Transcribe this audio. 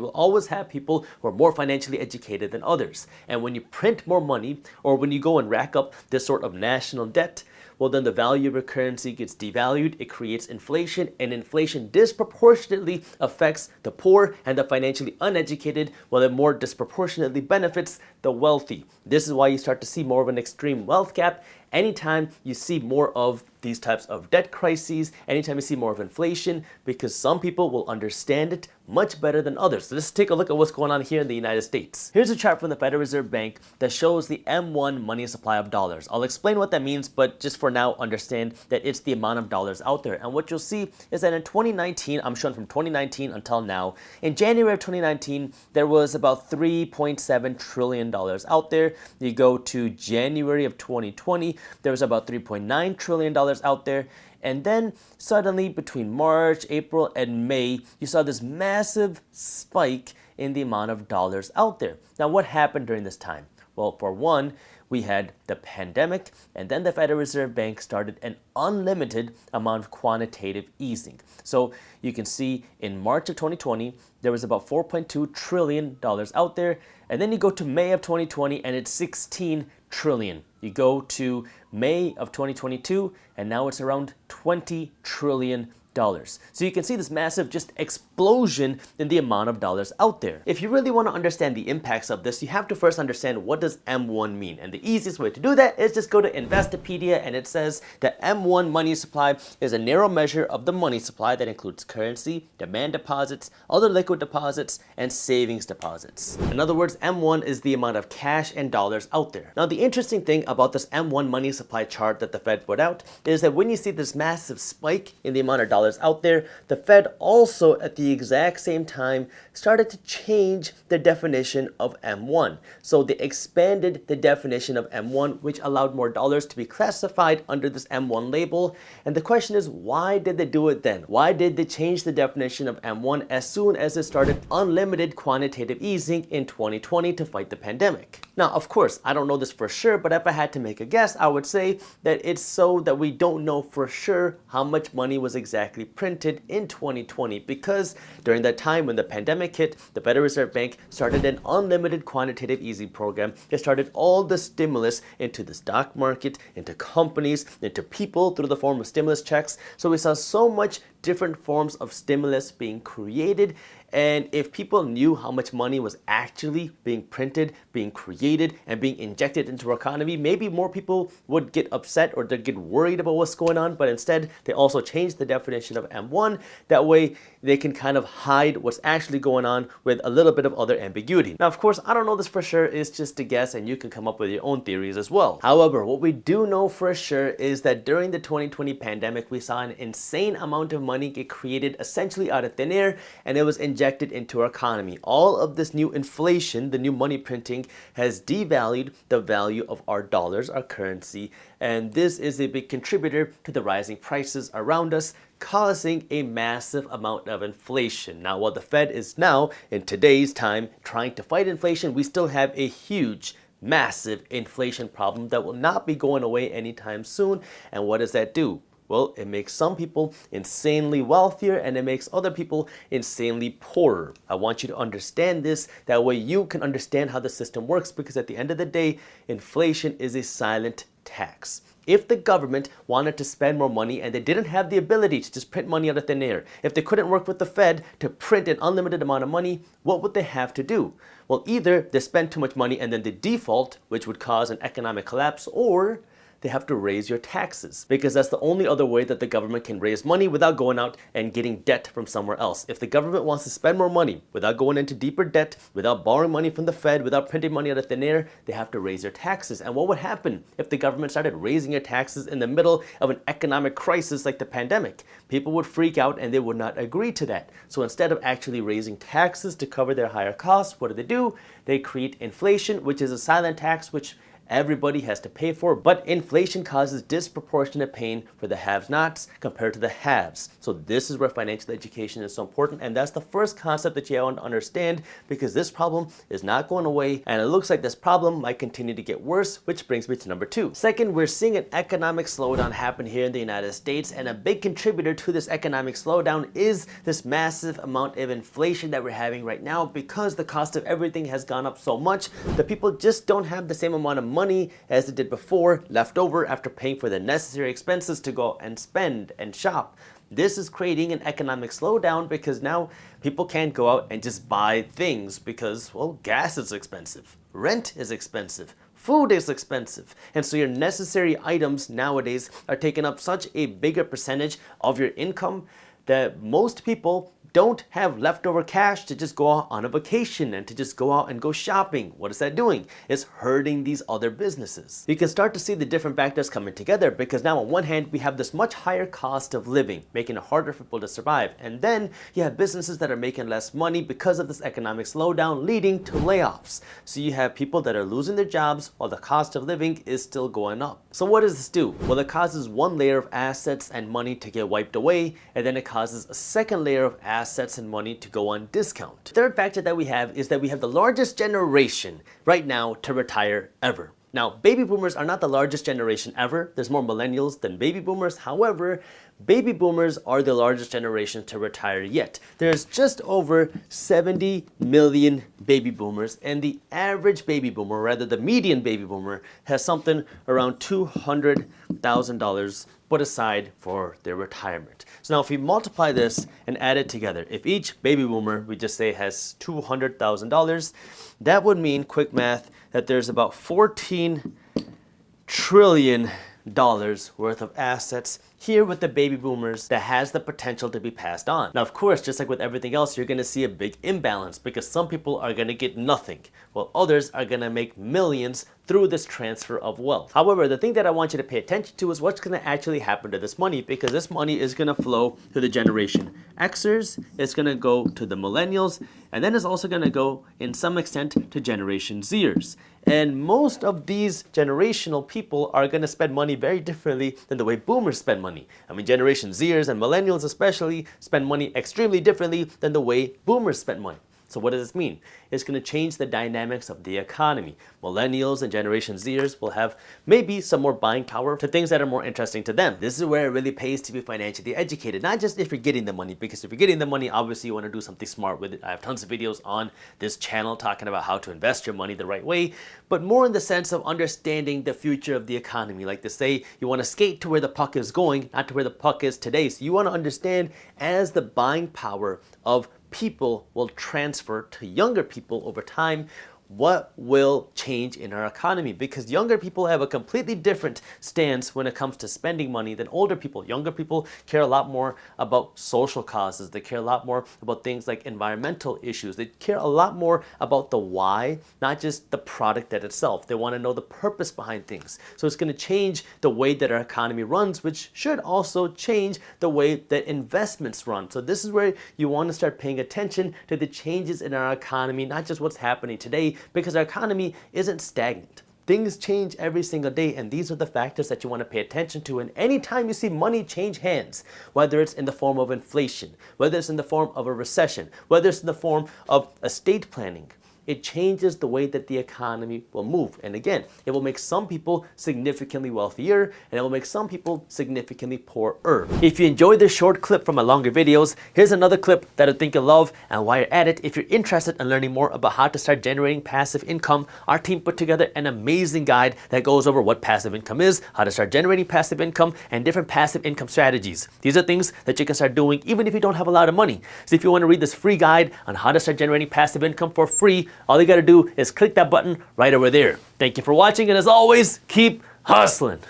will always have people who are more financially educated than others. And when you print more money, or when you go and rack up this sort of national debt, well, then the value of your currency gets devalued, it creates inflation, and inflation disproportionately affects the poor and the financially uneducated, while it more disproportionately benefits the wealthy. This is why you start to see more of an extreme wealth gap anytime you see more of these types of debt crises, anytime you see more of inflation, because some people will understand it much better than others. So let's take a look at what's going on here in the United States. Here's a chart from the Federal Reserve Bank that shows the M1 money supply of dollars. I'll explain what that means, but just for now, understand that it's the amount of dollars out there. And what you'll see is that in 2019, I'm showing from 2019 until now, in January of 2019, there was about $3.7 trillion out there. You go to January of 2020, there was about $3.9 trillion out there. And then suddenly between March, April, and May, you saw this massive spike in the amount of dollars out there. Now, what happened during this time? Well, for one, we had the pandemic, and then the Federal Reserve Bank started an unlimited amount of quantitative easing. So you can see in March of 2020, there was about $4.2 trillion out there. And then you go to May of 2020, and it's $16 trillion. You go to May of 2022, and now it's around $20 trillion. So you can see this massive just explosion in the amount of dollars out there. If you really want to understand the impacts of this, you have to first understand what does M1 mean. And the easiest way to do that is just go to Investopedia, and it says that M1 money supply is a narrow measure of the money supply that includes currency, demand deposits, other liquid deposits, and savings deposits. In other words, M1 is the amount of cash and dollars out there. Now, the interesting thing about this M1 money supply chart that the Fed put out is that when you see this massive spike in the amount of dollars out there, the Fed also at the exact same time started to change the definition of M1. So they expanded the definition of M1, which allowed more dollars to be classified under this M1 label. And the question is, why did they do it then? Why did they change the definition of M1 as soon as it started unlimited quantitative easing in 2020 to fight the pandemic? Now, of course, I don't know this for sure, but if I had to make a guess, I would say that it's so that we don't know for sure how much money was exactly printed in 2020, because during that time when the pandemic hit, the Federal Reserve Bank started an unlimited quantitative easing program. It started all the stimulus into the stock market, into companies, into people through the form of stimulus checks. So we saw so much different forms of stimulus being created. And if people knew how much money was actually being printed, being created, and being injected into our economy, maybe more people would get upset or they'd get worried about what's going on. But instead, they also changed the definition of M1. That way, they can kind of hide what's actually going on with a little bit of other ambiguity. Now, of course, I don't know this for sure. It's just a guess, and you can come up with your own theories as well. However, what we do know for sure is that during the 2020 pandemic, we saw an insane amount of money get created essentially out of thin air, and it was injected into our economy. All of this new inflation, the new money printing, has devalued the value of our dollars, our currency, and this is a big contributor to the rising prices around us, causing a massive amount of inflation. Now, while the Fed is now, in today's time, trying to fight inflation, we still have a huge massive inflation problem that will not be going away anytime soon. And what does that do? Well, it makes some people insanely wealthier, and it makes other people insanely poorer. I want you to understand this. That way you can understand how the system works, because at the end of the day, inflation is a silent tax. If the government wanted to spend more money and they didn't have the ability to just print money out of thin air, if they couldn't work with the Fed to print an unlimited amount of money, what would they have to do? Well, either they spend too much money and then they default, which would cause an economic collapse, or they have to raise your taxes, because that's the only other way that the government can raise money without going out and getting debt from somewhere else. If the government wants to spend more money without going into deeper debt, without borrowing money from the Fed, without printing money out of thin air, they have to raise their taxes. And what would happen if the government started raising your taxes in the middle of an economic crisis like the pandemic? People would freak out and they would not agree to that. So instead of actually raising taxes to cover their higher costs, what do? They create inflation, which is a silent tax, which everybody has to pay for, but inflation causes disproportionate pain for the have-nots compared to the haves. So this is where financial education is so important, and that's the first concept that you want to understand, because this problem is not going away, and it looks like this problem might continue to get worse, which brings me to number 2. Second, we're seeing an economic slowdown happen here in the United States, and a big contributor to this economic slowdown is this massive amount of inflation that we're having right now, because the cost of everything has gone up so much that people just don't have the same amount of money as they did before left over after paying for the necessary expenses to go and spend and shop. This is creating an economic slowdown because now people can't go out and just buy things because, well, gas is expensive, rent is expensive, food is expensive, and so your necessary items nowadays are taking up such a bigger percentage of your income that most people don't have leftover cash to just go out on a vacation and to just go out and go shopping. What is that doing? It's hurting these other businesses. You can start to see the different factors coming together, because now on one hand we have this much higher cost of living, making it harder for people to survive, and then you have businesses that are making less money because of this economic slowdown, leading to layoffs. So you have people that are losing their jobs while the cost of living is still going up. So what does this do? Well, it causes one layer of assets and money to get wiped away, and then it causes a second layer of assets and money to go on discount. The third factor that we have is that we have the largest generation right now to retire ever. Now, baby boomers are not the largest generation ever. There's more millennials than baby boomers. However, baby boomers are the largest generation to retire yet. There's just over 70 million baby boomers, and the average baby boomer, rather the median baby boomer, has something around $200,000 put aside for their retirement. So now if we multiply this and add it together, if each baby boomer, we just say, has $200,000, that would mean, quick math, that there's about $14 trillion worth of assets here with the baby boomers that has the potential to be passed on. Now, of course, just like with everything else, you're going to see a big imbalance, because some people are going to get nothing, while others are going to make millions through this transfer of wealth. However, the thing that I want you to pay attention to is what's going to actually happen to this money, because this money is going to flow to the Generation Xers, it's going to go to the Millennials, and then it's also going to go, in some extent, to Generation Zers. And most of these generational people are going to spend money very differently than the way boomers spend money. I mean, Generation Zers and Millennials especially spend money extremely differently than the way boomers spend money. So what does this mean? It's going to change the dynamics of the economy. Millennials and Generation Zers will have maybe some more buying power to things that are more interesting to them. This is where it really pays to be financially educated, not just if you're getting the money, because if you're getting the money, obviously you want to do something smart with it. I have tons of videos on this channel talking about how to invest your money the right way, but more in the sense of understanding the future of the economy. Like to say, you want to skate to where the puck is going, not to where the puck is today. So you want to understand, as the buying power of people will transfer to younger people over time, what will change in our economy, because younger people have a completely different stance when it comes to spending money than older people. Younger people care a lot more about social causes. They care a lot more about things like environmental issues. They care a lot more about the why, not just the product that itself. They want to know the purpose behind things. So it's going to change the way that our economy runs, which should also change the way that investments run. So this is where you want to start paying attention to the changes in our economy, not just what's happening today, because our economy isn't stagnant. Things change every single day, and these are the factors that you want to pay attention to. And anytime you see money change hands, whether it's in the form of inflation, whether it's in the form of a recession, whether it's in the form of estate planning, it changes the way that the economy will move. And again, it will make some people significantly wealthier, and it will make some people significantly poorer. If you enjoyed this short clip from my longer videos, here's another clip that I think you'll love. And while you're at it, if you're interested in learning more about how to start generating passive income, our team put together an amazing guide that goes over what passive income is, how to start generating passive income, and different passive income strategies. These are things that you can start doing even if you don't have a lot of money. So if you want to read this free guide on how to start generating passive income for free, all you got to do is click that button right over there. Thank you for watching, and as always, keep hustling.